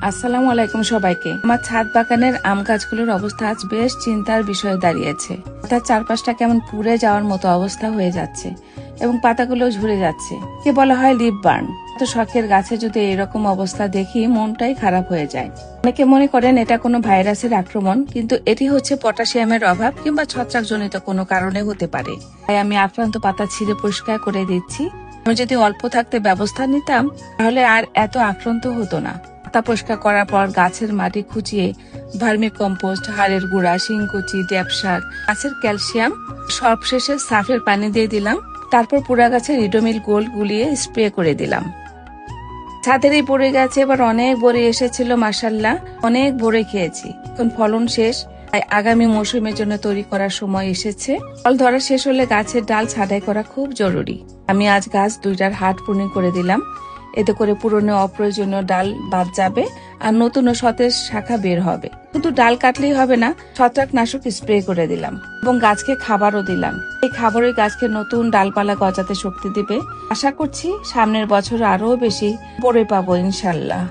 আসসালামু আলাইকুম সবাইকে। আমার ছাদ বাগানের আম গাছগুলোর অবস্থা আজ বেশ চিন্তার বিষয়ে দাঁড়িয়েছে। তার চারপাশটা কেমন পুড়ে যাওয়ার মতো অবস্থা হয়ে যাচ্ছে এবং পাতাগুলো ঝরে যাচ্ছে। কে বলা হয় লিপ বার্ন। তো শখের গাছে যদি এরকম অবস্থা দেখি মনটাই খারাপ হয়ে যায়। অনেকে মনে করেন এটা কোনো ভাইরাসের আক্রমণ, কিন্তু এটি হচ্ছে পটাশিয়ামের অভাব কিংবা ছত্রাকজনিত কোনো কারণে হতে পারে। তাই আমি আক্রান্ত পাতা ছিঁড়ে পরিষ্কার করে দিচ্ছি। আমি যদি অল্প থাকতে ব্যবস্থা নিতাম তাহলে আর এত আক্রান্ত হতো না। পাতা পরিষ্কার করার পর গাছের মাটি খুঁচিয়ে ভার্মি কম্পোস্ট, হাড়ের গুঁড়া, শিংকুচি, ড্যাপ সার, গাছের ক্যালসিয়াম, সবশেষে সাফের পানি দিয়ে দিলাম। তারপর পুরা গাছে রিডোমিল গোল্ড গুলিয়ে স্প্রে করে দিলাম। ছাদের এই বড়ি গাছে এবার অনেক বড়ি এসেছিল, মাশাআল্লাহ অনেক বড়ি খেয়েছি। এখন ফলন শেষ, তাই আগামী মৌসুমের জন্য তৈরি করার সময় এসেছে। ফল ধরা শেষ হলে গাছের ডাল ছাঁটাই করা খুব জরুরি। আমি আজ গাছ দুইটার হার্ড প্রুনিং করে দিলাম। এতে করে পুরনো অপ্রয়োজনীয় ডাল বাদ যাবে আর নতুন ও সতেজ শাখা বের হবে। শুধু ডাল কাটলেই হবে না, ছত্রাকনাশক স্প্রে করে দিলাম এবং গাছকে খাবারও দিলাম। এই খাবারই গাছকে নতুন ডালপালা গজাতে শক্তি দিবে। আশা করছি সামনের বছর আরো বেশি বড়ি পাবো ইনশাল্লাহ।